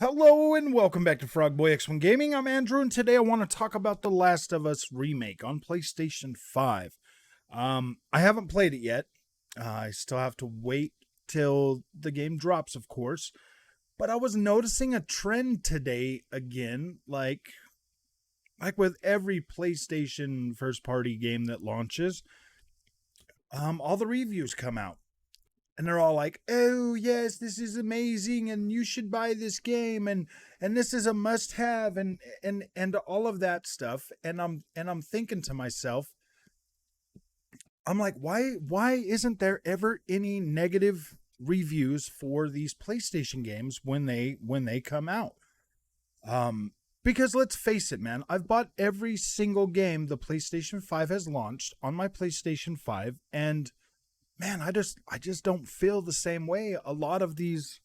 Hello and welcome back to Frogboy X1 Gaming. I'm Andrew, and today I want to talk about The Last of Us Remake on PlayStation 5. I haven't played it yet. I still have to wait till the game drops, of course. But I was noticing a trend today again, like with every PlayStation first-party game that launches, all the reviews come out. And they're all like, "Oh yes, this is amazing, and you should buy this game, and this is a must-have, and all of that stuff." And I'm thinking to myself, I'm like, why isn't there ever any negative reviews for these PlayStation games when they come out? Because let's face it, man, I've bought every single game the PlayStation 5 has launched on my PlayStation 5, and man, I just don't feel the same way. A lot of these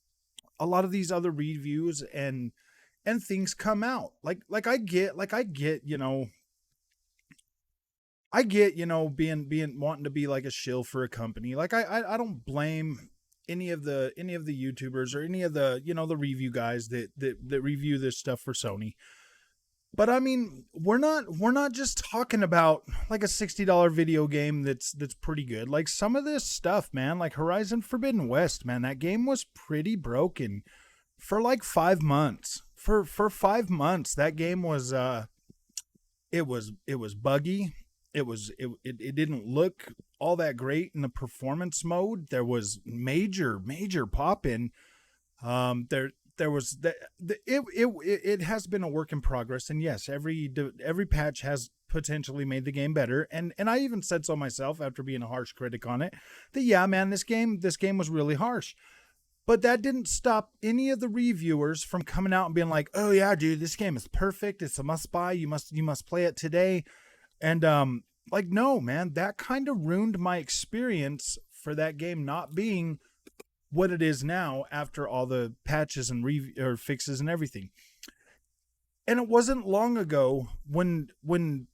other reviews and things come out. I get being wanting to be like a shill for a company. I don't blame any of the YouTubers or any of the review guys that review this stuff for Sony. But I mean, we're not just talking about like a $60 video game that's pretty good. Like some of this stuff, man, like Horizon Forbidden West, man, that game was pretty broken for like 5 months. For 5 months, that game was it was buggy. It didn't look all that great in the performance mode. There was major pop in. There was it has been a work in progress, and yes, every patch has potentially made the game better, and I even said so myself after being a harsh critic on it, that yeah, man, this game was really harsh. But that didn't stop any of the reviewers from coming out and being like, "Oh yeah, dude, this game is perfect. It's a must buy. You must play it today." And like, no, man, that kind of ruined my experience for that game not being what it is now after all the patches and or fixes and everything. And it wasn't long ago when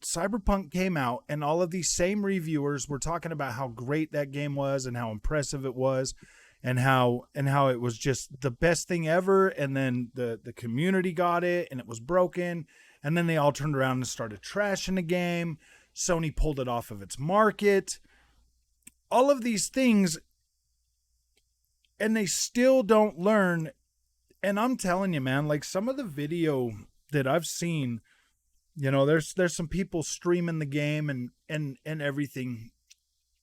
Cyberpunk came out and all of these same reviewers were talking about how great that game was and how impressive it was and how it was just the best thing ever, and then the community got it and it was broken, and then they all turned around and started trashing the game. Sony pulled it off of its market. All of these things, and they still don't learn. And I'm telling you, man, like some of the video that I've seen, there's some people streaming the game and everything.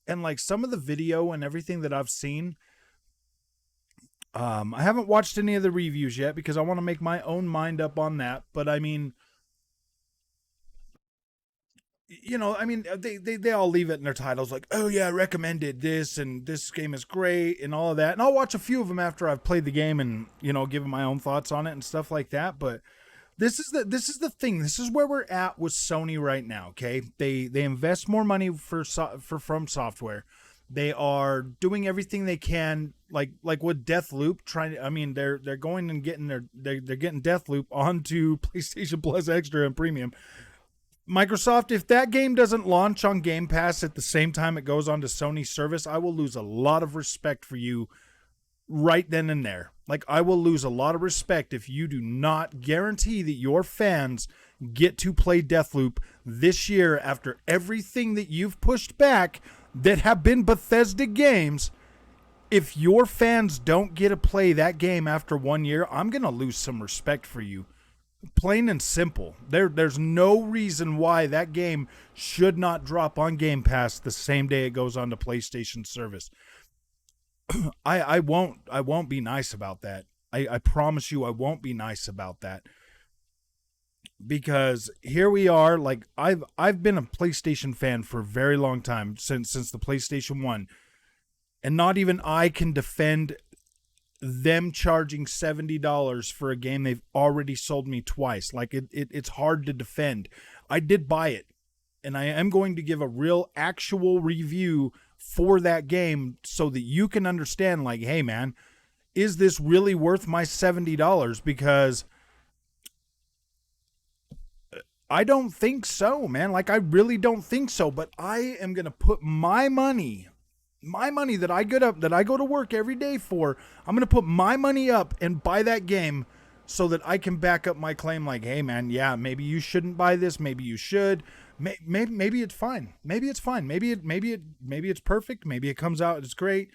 And like some of the video and everything that I've seen, I haven't watched any of the reviews yet because I want to make my own mind up on that. But I mean, they all leave it in their titles like, "Oh yeah, recommended this, and this game is great," and all of that. And I'll watch a few of them after I've played the game and give my own thoughts on it and stuff like that. But this is the thing. This is where we're at with Sony right now. Okay, they invest more money for From Software. They are doing everything they can, like with Deathloop. They're going and getting they're getting Deathloop onto PlayStation Plus Extra and Premium. Microsoft, if that game doesn't launch on Game Pass at the same time it goes on to Sony's service, I will lose a lot of respect for you right then and there. Like, I will lose a lot of respect if you do not guarantee that your fans get to play Deathloop this year after everything that you've pushed back that have been Bethesda games. If your fans don't get to play that game after 1 year, I'm going to lose some respect for you. Plain and simple. There's no reason why that game should not drop on Game Pass the same day it goes on to PlayStation service. I won't be nice about that. I promise you I won't be nice about that. Because here we are, like I've been a PlayStation fan for a very long time, since the PlayStation 1. And not even I can defend them charging $70 for a game they've already sold me twice. Like it's hard to defend. I did buy it, and I am going to give a real actual review for that game so that you can understand, like, hey man, is this really worth my $70? Because I don't think so, man. Like, I really don't think so. But I am gonna put my money that I go to work every day for. I'm gonna put my money up and buy that game so that I can back up my claim like, hey man, yeah, maybe you shouldn't buy this, maybe you should. Maybe it's fine. Maybe it's fine. Maybe it's perfect. Maybe it comes out, it's great.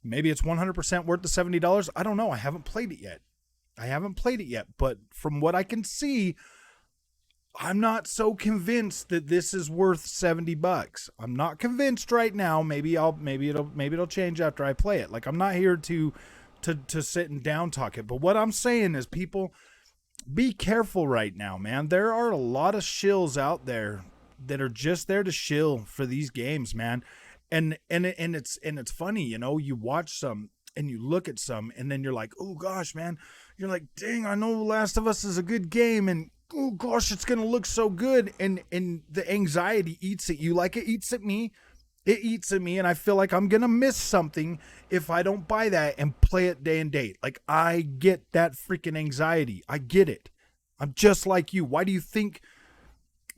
Maybe it's 100% worth the $70. I don't know. I haven't played it yet. But from what I can see, I'm not so convinced that this is worth $70. I'm not convinced right now. Maybe it'll change after I play it. Like, I'm not here to sit and down talk it. But what I'm saying is, people, be careful right now, man. There are a lot of shills out there that are just there to shill for these games, man. And it's funny, you know, you watch some and you look at some and then you're like, oh gosh, man, you're like, dang, I know Last of Us is a good game and oh gosh, it's gonna look so good, and the anxiety eats at you like it eats at me. It eats at me, and I feel like I'm gonna miss something if I don't buy that and play it day and date. Like, I get that freaking anxiety. I get it. I'm just like you. Why do you think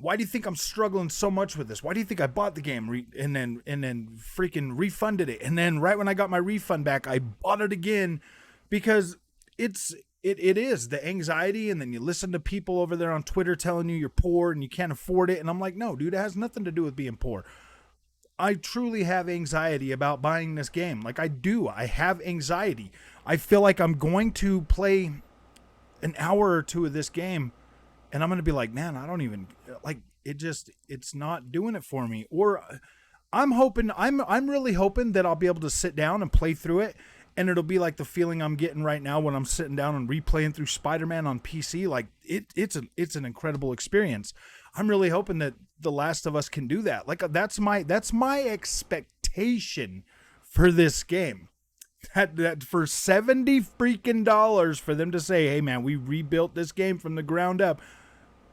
I'm struggling so much with this? Why do you think I bought the game and then freaking refunded it, and then right when I got my refund back, I bought it again? Because it is the anxiety, and then you listen to people over there on Twitter telling you you're poor and you can't afford it, and I'm like, no, dude, it has nothing to do with being poor. I truly have anxiety about buying this game. Like, I do. I have anxiety. I feel like I'm going to play an hour or two of this game and I'm going to be like, man, I don't even like it. It's not doing it for me. Or I'm really hoping that I'll be able to sit down and play through it, and it'll be like the feeling I'm getting right now when I'm sitting down and replaying through Spider-Man on PC. Like, it's an incredible experience. I'm really hoping that The Last of Us can do that. Like, that's my expectation for this game. That for $70 freaking dollars for them to say, hey man, we rebuilt this game from the ground up.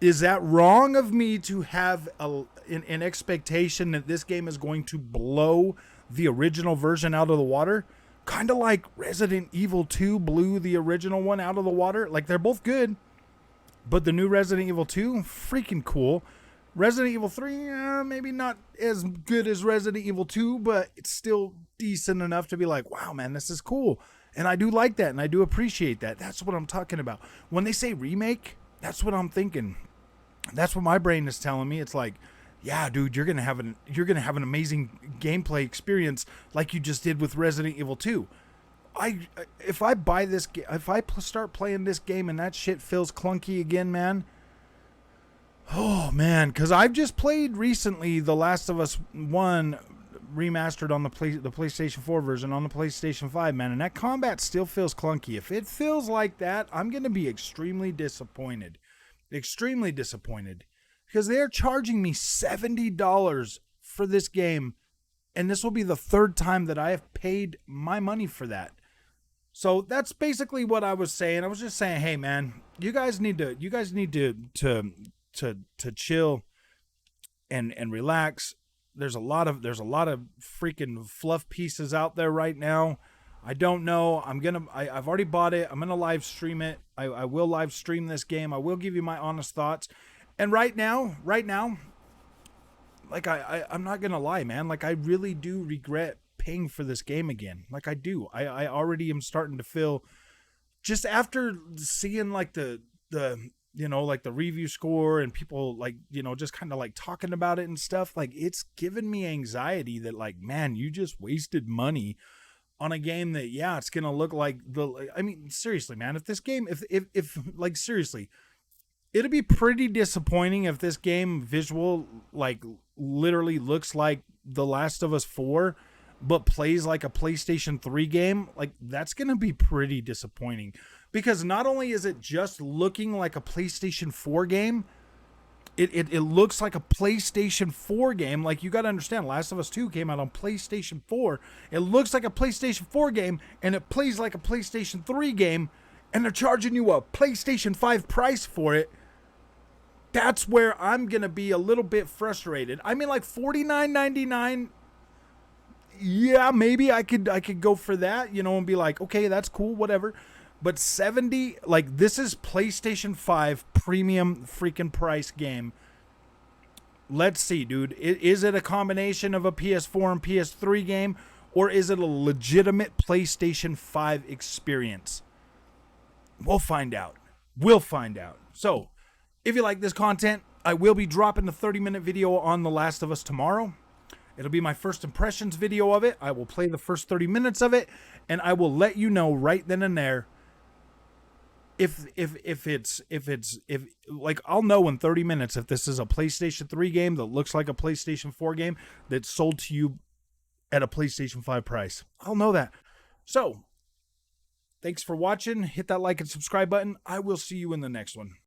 Is that wrong of me to have an expectation that this game is going to blow the original version out of the water? Kind of like Resident Evil 2 blew the original one out of the water. Like, they're both good, but the new Resident Evil 2, freaking cool. Resident Evil 3, maybe not as good as Resident Evil 2, but it's still decent enough to be like, wow, man, this is cool. And I do like that, and I do appreciate that. That's what I'm talking about. When they say remake, that's what I'm thinking. That's what my brain is telling me. It's like, yeah, dude, you're gonna have an amazing gameplay experience like you just did with Resident Evil 2. If I buy this, if I start playing this game and that shit feels clunky again, man. Oh man, because I've just played recently The Last of Us 1 remastered on the PlayStation 4 version on the PlayStation 5, man, and that combat still feels clunky. If it feels like that, I'm gonna be extremely disappointed. Extremely disappointed. Because they're charging me $70 for this game, and this will be the third time that I have paid my money for that. So that's basically what I was saying. I was just saying, hey man, you guys need to chill and relax. There's a lot of freaking fluff pieces out there right now. I don't know. I've already bought it. I'm gonna live stream it. I will live stream this game. I will give you my honest thoughts. And right now, like I'm not gonna lie, man. Like, I really do regret paying for this game again. Like, I do. I already am starting to feel, just after seeing like the you know, like the review score and people like, you know, just kind of like talking about it and stuff. Like, it's given me anxiety that, like, man, you just wasted money on a game that, yeah, it's gonna look like I mean, seriously, man, if this game, if like, seriously, it'd be pretty disappointing if this game visual, like, literally looks like The Last of Us 4, but plays like a PlayStation 3 game. Like, that's gonna be pretty disappointing, because not only is it just looking like a PlayStation 4 game, it looks like a PlayStation 4 game. Like, you got to understand, Last of Us 2 came out on PlayStation 4. It looks like a PlayStation 4 game, and it plays like a PlayStation 3 game, and they're charging you a PlayStation 5 price for it. That's where I'm going to be a little bit frustrated. I mean, like, $49.99, yeah, maybe I could go for that, you know, and be like, okay, that's cool, whatever. But 70, like, this is PlayStation 5 premium freaking price game. Let's see, dude. Is it a combination of a PS4 and PS3 game, or is it a legitimate PlayStation 5 experience? We'll find out. We'll find out. So, if you like this content, I will be dropping the 30-minute video on The Last of Us tomorrow. It'll be my first impressions video of it. I will play the first 30 minutes of it, and I will let you know right then and there if like I'll know in 30 minutes if this is a PlayStation 3 game that looks like a PlayStation 4 game that's sold to you at a PlayStation 5 price. I'll know that. So, thanks for watching. Hit that like and subscribe button. I will see you in the next one.